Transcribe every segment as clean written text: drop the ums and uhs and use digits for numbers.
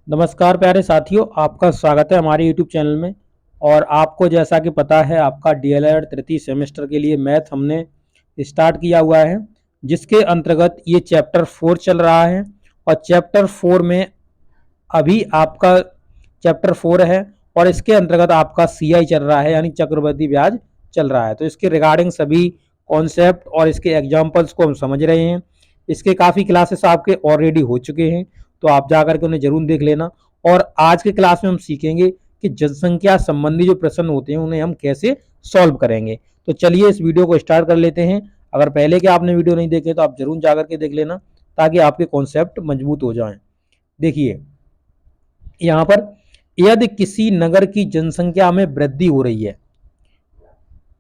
नमस्कार प्यारे साथियों, आपका स्वागत है हमारे YouTube चैनल में। और आपको जैसा कि पता है, आपका डीएलएड तृतीय सेमेस्टर के लिए मैथ हमने स्टार्ट किया हुआ है, जिसके अंतर्गत ये चैप्टर 4 चल रहा है। और चैप्टर 4 में अभी आपका चैप्टर 4 है और इसके अंतर्गत आपका सीआई चल रहा है, यानी चक्रवृद्धि ब्याज चल रहा है। तो इसके रिगार्डिंग सभी कॉन्सेप्ट और इसके एग्जाम्पल्स को हम समझ रहे हैं। इसके काफ़ी क्लासेस आपके ऑलरेडी हो चुके हैं, तो आप जाकर के उन्हें जरूर देख लेना। और आज के क्लास में हम सीखेंगे कि जनसंख्या संबंधी जो प्रश्न होते हैं उन्हें हम कैसे सॉल्व करेंगे। तो चलिए इस वीडियो को स्टार्ट कर लेते हैं। अगर पहले के आपने वीडियो नहीं देखे तो आप जरूर जाकर के देख लेना, ताकि आपके कॉन्सेप्ट मजबूत हो जाएं। देखिए यहाँ पर, यदि किसी नगर की जनसंख्या में वृद्धि हो रही है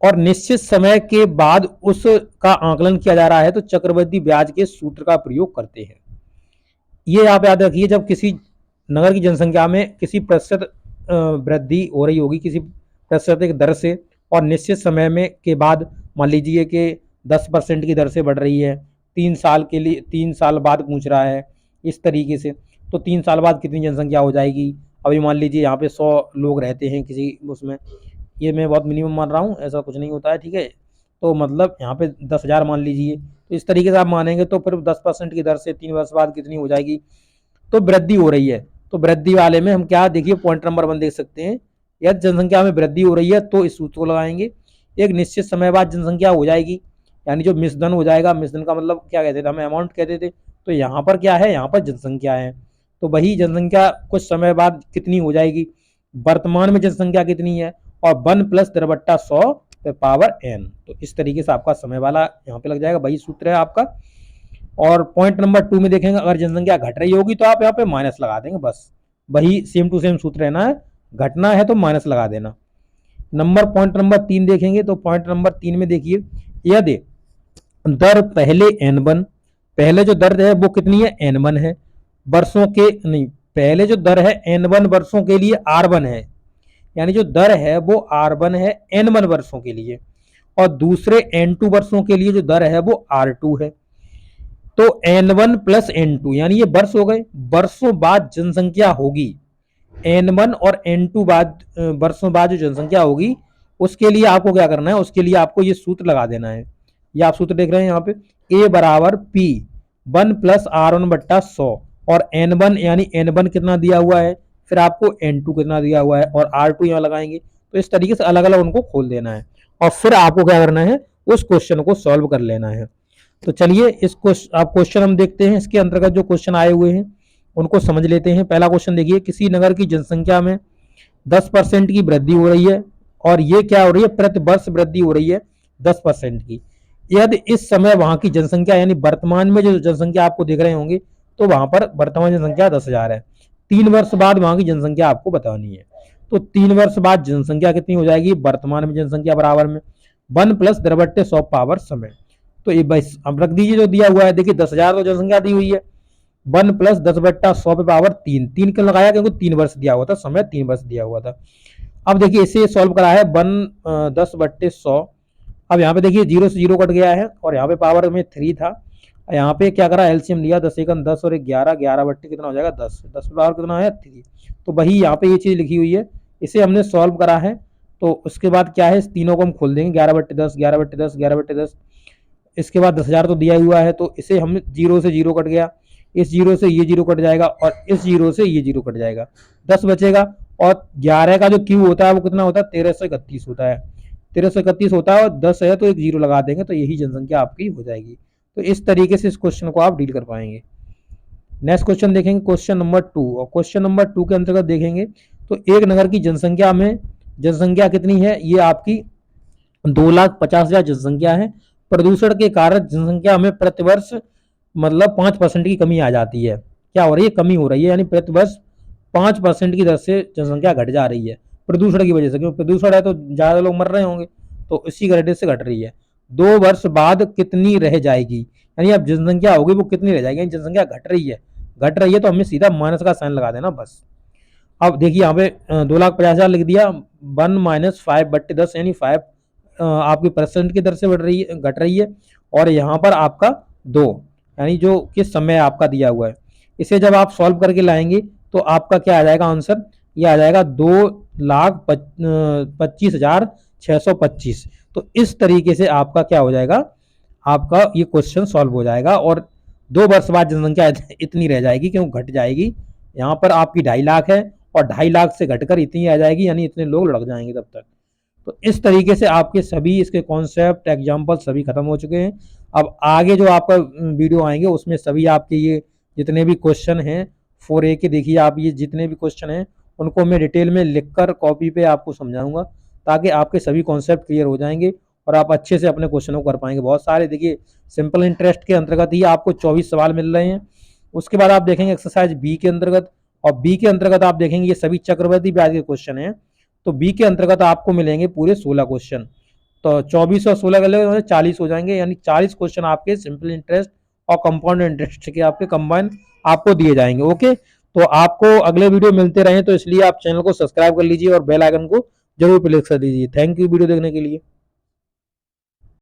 और निश्चित समय के बाद उसका आकलन किया जा रहा है, तो चक्रवृद्धि ब्याज के सूत्र का प्रयोग करते हैं। ये आप याद रखिए, जब किसी नगर की जनसंख्या में किसी प्रतिशत वृद्धि हो रही होगी, किसी प्रतिशत दर से, और निश्चित समय में के बाद मान लीजिए कि 10% की दर से बढ़ रही है, 3 साल के लिए, 3 साल बाद पूछ रहा है इस तरीके से, तो 3 साल बाद कितनी जनसंख्या हो जाएगी। अभी मान लीजिए यहाँ पे 100 लोग रहते हैं किसी उसमें, ये मैं बहुत मिनिमम मान रहा हूँ, ऐसा कुछ नहीं होता है, ठीक है। तो मतलब यहाँ पे 10,000 मान लीजिए, तो इस तरीके से आप मानेंगे तो फिर 10% की दर से 3 वर्ष बाद कितनी हो जाएगी। तो वृद्धि हो रही है, तो वृद्धि वाले में हम क्या देखिए, पॉइंट नंबर 1 देख सकते हैं। यदि जनसंख्या में वृद्धि हो रही है तो इस सूत्र को लगाएंगे। एक निश्चित समय बाद जनसंख्या हो जाएगी, यानी जो मिश्रधन हो जाएगा, मिश्रधन का मतलब क्या कहते थे, हम अमाउंट कहते थे। तो यहाँ पर क्या है, यहाँ पर जनसंख्या है, तो वही जनसंख्या कुछ समय बाद कितनी हो जाएगी, वर्तमान में जनसंख्या कितनी है, और 1 + 10/100 पे पावर n। तो इस तरीके से आपका समय वाला यहाँ पे लग जाएगा, वही सूत्र है आपका। और पॉइंट नंबर 2 में देखेंगे, अगर जनसंख्या घट रही होगी तो आप यहाँ पे माइनस लगा देंगे, बस वही सेम टू सेम सूत्र रहना है, घटना है तो माइनस लगा देना। पॉइंट नंबर 3 देखेंगे, तो पॉइंट नंबर 3 में देखिए, यदि दर पहले n1, पहले जो दर है वो कितनी है, n1 है, वर्षों के नहीं, पहले जो दर है n1 वर्षों के लिए r1 है, यानी जो दर है वो r1 है n1 वर्षों के लिए, और दूसरे n2 वर्षों के लिए जो दर है वो r2 है। तो n1 + n2, यानी ये वर्ष हो गए, वर्षों बाद जनसंख्या होगी, n1 और n2 बाद वर्षों बाद जो जनसंख्या होगी, उसके लिए आपको क्या करना है, उसके लिए आपको ये सूत्र लगा देना है। ये आप सूत्र देख रहे हैं यहाँ पे, a बराबर p 1 + r1/100, और n1 यानी n1 कितना दिया हुआ है, फिर आपको n2 कितना दिया हुआ है, और r2 यहाँ लगाएंगे। तो इस तरीके से अलग अलग उनको खोल देना है, और फिर आपको क्या करना है, उस क्वेश्चन को सॉल्व कर लेना है। तो चलिए इस क्वेश्चन हम देखते हैं, इसके अंतर्गत जो क्वेश्चन आए हुए हैं उनको समझ लेते हैं। पहला क्वेश्चन देखिए, किसी नगर की जनसंख्या में 10% की वृद्धि हो रही है, और ये क्या हो रही है, प्रति वर्ष वृद्धि हो रही है 10% की। यदि इस समय वहां की जनसंख्या, यानी वर्तमान में जो जनसंख्या आपको देख रहे होंगे, तो वहां पर वर्तमान जनसंख्या 10,000 है। 3 वर्ष बाद वहां की जनसंख्या आपको बतानी है। तो 3 वर्ष बाद जनसंख्या कितनी हो जाएगी, वर्तमान में जनसंख्या बराबर में 1 + 10/100 पावर समय। तो ये बस अब रख दीजिए जो दिया हुआ है। देखिए 10,000 तो जनसंख्या दी हुई है, 1 + 10/100 पे पावर 3, 3 क्यों लगाया, क्योंकि 3 वर्ष दिया हुआ था, समय 3 वर्ष दिया हुआ था। अब देखिए इसे सॉल्व करा है, 1 + 10/100। अब यहाँ पे देखिए 0 से 0 कट गया है, और यहाँ पे पावर में 3 था, यहाँ पे क्या करा, एलसीएम लिया, 10 × 10 और 11, 11/, कितना हो जाएगा 10, 10 पे पावर कितना है 3। तो वही यहाँ पे ये चीज लिखी हुई है, इसे हमने सॉल्व करा है। तो उसके बाद क्या है, इस तीनों को हम खोल देंगे, 11/10, 11/10, 11/10। इसके बाद 10,000 तो दिया हुआ है, तो इसे हम 0 से 0 कट गया, इस 0 से ये 0 कट जाएगा, और इस 0 से ये 0 कट जाएगा, 10 बचेगा। और 11 का जो क्यू होता है वो कितना होता है, 1331 होता है, 1331 होता है, और 10 है तो एक 0 लगा देंगे, तो यही जनसंख्या आपकी हो जाएगी। तो इस तरीके से इस क्वेश्चन को आप डील कर पाएंगे। नेक्स्ट क्वेश्चन देखेंगे, क्वेश्चन नंबर 2, और क्वेश्चन नंबर 2 के अंतर्गत देखेंगे, तो एक नगर की जनसंख्या में जनसंख्या कितनी है, ये आपकी 2,50,000 जनसंख्या है। प्रदूषण के कारण जनसंख्या में प्रतिवर्ष मतलब 5% की कमी आ जाती है। क्या हो रही है, कमी हो रही है, यानी प्रतिवर्ष 5% की दर से जनसंख्या घट जा रही है प्रदूषण की वजह से, क्योंकि प्रदूषण है तो ज्यादा लोग मर रहे होंगे, तो इसी वजह से घट रही है। 2 वर्ष बाद कितनी रह जाएगी, यानी अब जनसंख्या होगी वो कितनी रह जाएगी, जनसंख्या घट रही है, घट रही है, तो हमें सीधा माइनस का साइन लगा देना बस। अब देखिए यहाँ पे 2,50,000 लिख दिया, 1 - 5/10, यानी 5 आपकी परसेंट की दर से बढ़ रही है, घट रही है, और यहाँ पर आपका 2, यानी जो किस समय आपका दिया हुआ है। इसे जब आप सॉल्व करके लाएंगे तो आपका क्या आ जाएगा आंसर, ये आ जाएगा 2,25,625। तो इस तरीके से आपका क्या हो जाएगा, आपका ये क्वेश्चन सॉल्व हो जाएगा और 2 वर्ष बाद जनसंख्या इतनी रह जाएगी, क्यों घट जाएगी। यहाँ पर आपकी 2.5 लाख है और 2.5 लाख से घटकर इतनी आ जाएगी, यानी इतने लोग लड़ जाएंगे तब तक। तो इस तरीके से आपके सभी इसके कॉन्सेप्ट एग्जाम्पल सभी खत्म हो चुके हैं। अब आगे जो आपका वीडियो आएंगे उसमें सभी आपके ये जितने भी क्वेश्चन हैं 4A के, देखिए आप ये जितने भी क्वेश्चन हैं उनको मैं डिटेल में लिखकर कॉपी पे आपको समझाऊंगा, ताकि आपके सभी कॉन्सेप्ट क्लियर हो जाएंगे और आप अच्छे से अपने क्वेश्चनों को कर पाएंगे। बहुत सारे देखिए सिंपल इंटरेस्ट के अंतर्गत ही आपको 24 सवाल मिल रहे हैं। उसके बाद आप देखेंगे एक्सरसाइज बी के अंतर्गत, और बी के अंतर्गत आप देखेंगे ये सभी चक्रवर्ती ब्याज के क्वेश्चन हैं। तो बी के अंतर्गत आपको मिलेंगे पूरे 16 क्वेश्चन। तो 24 और 16 कर ले 40 हो जाएंगे, यानी 40 क्वेश्चन आपके सिंपल इंटरेस्ट और कंपाउंड इंटरेस्ट के आपके कंबाइन आपको दिए जाएंगे। ओके, तो आपको अगले वीडियो मिलते रहे, तो इसलिए आप चैनल को सब्सक्राइब कर लीजिए और बेल आइकन को जरूर प्रेस कर दीजिए। थैंक यू वीडियो देखने के लिए।